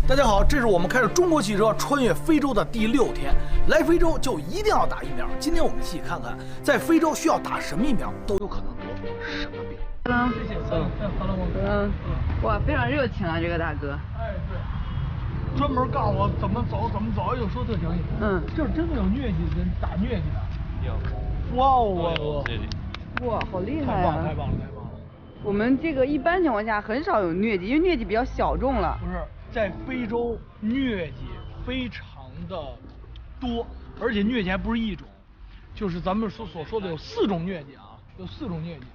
大家好，这是我们开着中国汽车穿越非洲的第6天。来非洲就一定要打疫苗。今天我们一起看看，在非洲需要打什么疫苗，都有可能得什么病。谢谢。哇，非常热情啊，这个大哥。哎，对，专门告诉我怎么走，又说特详细。这真的有疟疾人打疟疾的？有。哇哦！哇，好厉害啊！太棒了！我们这个一般情况下很少有疟疾，因为疟疾比较小众了。不是，在非洲疟疾非常的多，而且疟疾还不是一种，就是咱们所说的有4种疟疾啊，有4种疟疾。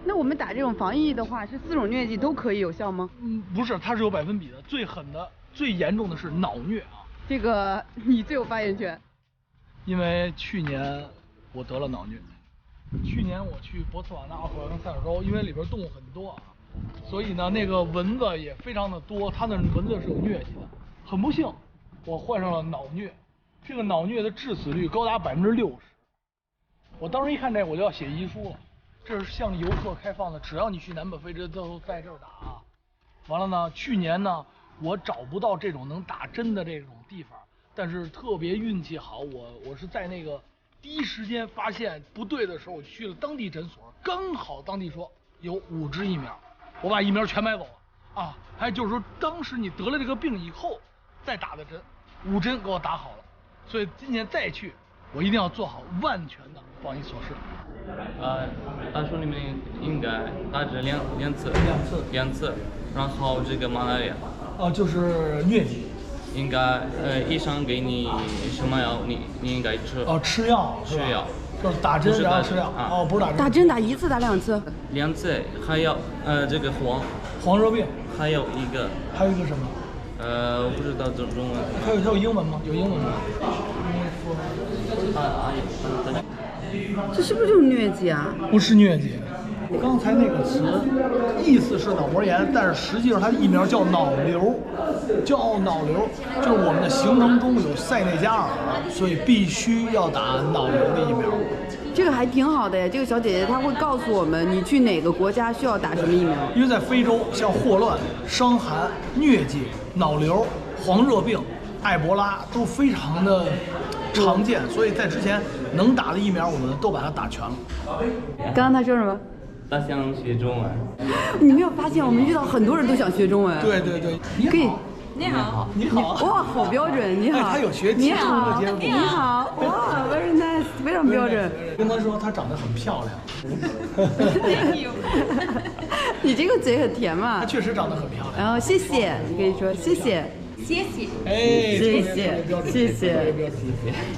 那我们打这种防疫的话，是4种疟疾都可以有效吗？不是，它是有百分比的，最狠的、最严重的是脑疟啊。这个你最有发言权。因为去年我得了脑疟。去年我去博茨瓦纳、奥克兰跟塞尔州，因为里边动物很多啊，所以呢那个蚊子也非常的多，它那蚊子是有疟疾的。很不幸，我患上了脑疟，这个脑疟的致死率高达60%。我当时一看这我就要写遗书了，这是向游客开放的，只要你去南北非洲都在这儿打啊。完了呢，去年呢我找不到这种能打针的这种地方，但是特别运气好，我是在那个第一时间发现不对的时候，我去了当地诊所，刚好当地说有5支疫苗，我把疫苗全买走了啊！还有就是说，当时你得了这个病以后再打的针，5针给我打好了，所以今年再去，我一定要做好万全的防疫措施。他说你们应该打针两次，然后这个马拉利亚。就是疟疾。应该医生给你什么药，你应该吃。吃药。吃药，就是打针然后吃药。不是打针。打针打1次打2次？2次，还有这个黄热病。还有一个什么？我不知道中文。它有英文吗？有英文吗？这是不是就是疟疾啊？不是疟疾。刚才那个词意思是脑膜炎，但是实际上它的疫苗叫脑瘤，就是我们的行程中有塞内加尔，所以必须要打脑瘤的疫苗。这个还挺好的呀，这个小姐姐她会告诉我们你去哪个国家需要打什么疫苗。因为在非洲，像霍乱、伤寒、疟疾、脑瘤、黄热病、埃博拉都非常的常见，所以在之前能打的疫苗我们都把它打全了。刚刚他说什么？他想学中文。你没有发现我们遇到很多人都想学中文？对，可以。你好。哇，好标准！你好。他有学你好。你好。哇 ，very nice， 非常标准。跟他说她长得很漂亮。你这个嘴很甜嘛。她确实长得很漂亮。然后谢谢，你可以说谢谢。谢谢。哎，谢谢。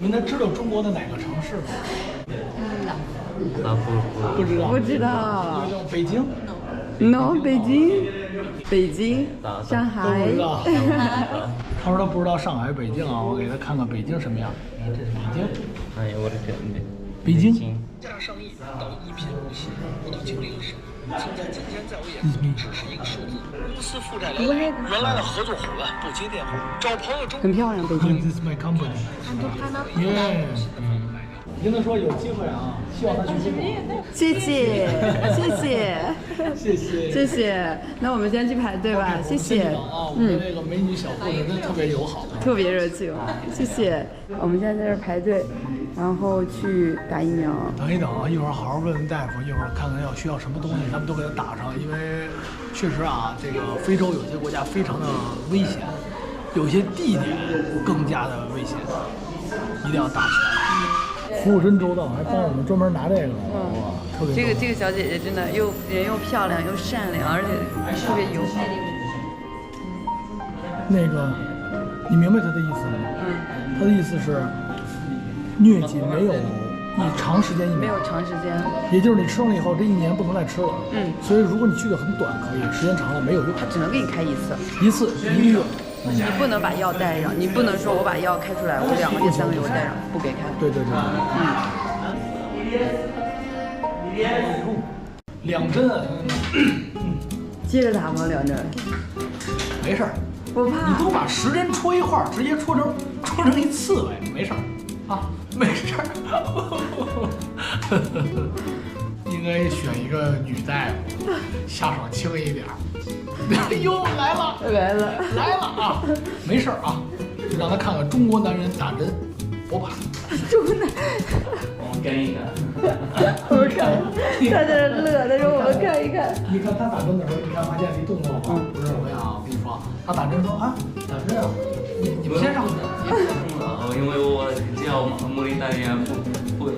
您知道中国的哪个城市吗？不知道。北京 ？No， 北京，上海。都不知道。他说他不知道上海、北京啊，我给他看看北京什么样。你看这是北京。哎呀，我的天！北京。价上亿到一贫如洗，不到经历历史。现在今天在我眼中只是一个数字。公司负债累累，原来的合作伙伴不接电话，找朋友中。很漂亮，北京。This is my company. Yeah. 你跟他说有机会啊，希望他去中国。谢谢。那我们先去排队吧，谢谢。我们那个美女小护士真的特别友好，特别热情，谢谢。我们现在在这排队，然后去打疫苗。等一等啊，一会儿好好问问大夫，一会儿看看需要什么东西，他们都给他打上。因为确实啊，这个非洲有些国家非常的危险，有些地点更加的危险，一定要打起来。服务真周到，还帮我们专门拿这个，哇，特别。这个小姐姐真的人又漂亮又善良，而且特别友好。那个，你明白他的意思吗？他的意思是，疟疾没有长时间疫苗，没有长时间，也就是你吃完了以后，这1年不能再吃了。所以如果你去的很短可以，时间长了没有用。他只能给你开1次，1个月。你不能把药带上，你不能说我把药开出来，我2个月、3个月我带上，不给开。对。2针啊。接着打吗？2针。没事儿，我怕。你都把10针戳一块儿，直接戳成一刺猬，没事儿啊，没事儿。应该选一个女大夫，下手轻一点。哟，来了来了啊！没事儿啊，就让他看看中国男人打针不怕。我们跟一个。我们看，他在这乐，他说我们看一看。你看他打针的时候，你看发现一动作吗？不是，我跟你说，他打针说啊，打针啊，你们先上。因为我叫莫里达人不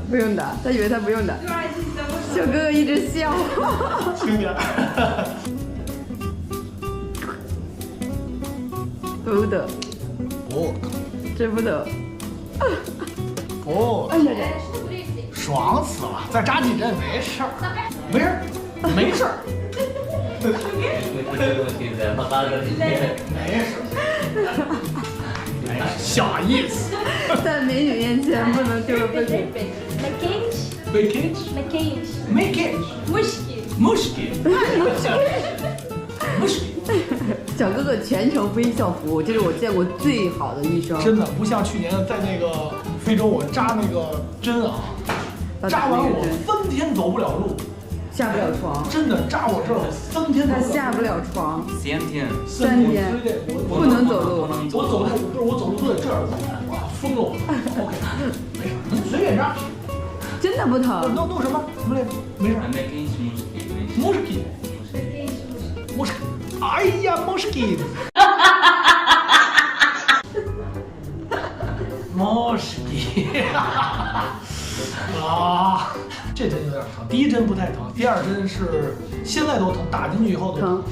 不用打，他以为他不用打。小哥哥一直笑。轻点。不得，不，真不得。不，哎呀，爽死了！再扎几针没事儿，没事儿，没事儿。没事。小意思。在美女面前不能这么分辨。Make小哥哥全程微笑服务，这是我见过最好的医生。真的不像去年在那个非洲，我扎那个针啊，扎完我3天走不了路，下不了床。真的扎我这儿3天他下不了床。3天。不能走路。我走路不是我走路都得这样走，哇，疯了我。OK， 没事，你随便扎。真的不疼。弄什么？什么来着？没事。Mosquito。哎呀 ，mosquito。mosquito。啊，这针有点疼，第一针不太疼，第二针是现在都疼，打进去以后都疼。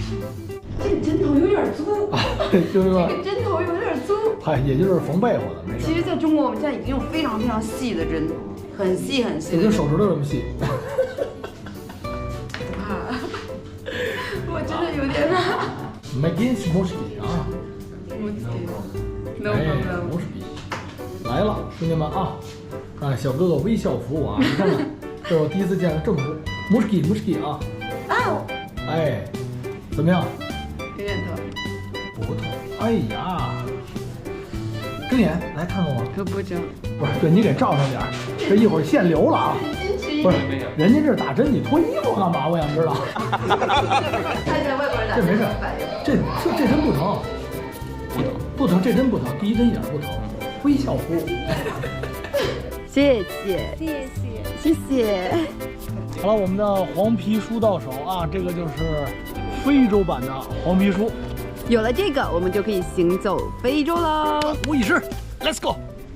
这个针头有点粗。就是吧？这个针头有点粗。嗨，也就是缝被窝的，没事。其实在中国，我们现在已经有非常非常细的针头，很细很细。也就手指头这么细。不怕，我真的有点怕。Against mosquito 啊。No problem。来了，兄弟们啊！啊，小哥哥微笑服务啊！你看看，这是我第一次见这么多 mosquito 啊！哎，怎么样？有点疼。不疼。哎呀，睁眼来看看我。可不睁。不是，对你给照上点儿，这一会儿限流了啊！不是，人家这是打针，你脱衣服干嘛？我想知道。看见外国人打针。这没事，这针不疼，不疼，这针不疼，第一针一点不疼，微笑服务。谢谢。好了，我们的黄皮书到手啊，这个就是非洲版的黄皮书。有了这个，我们就可以行走非洲了。无以事 ，Let's go。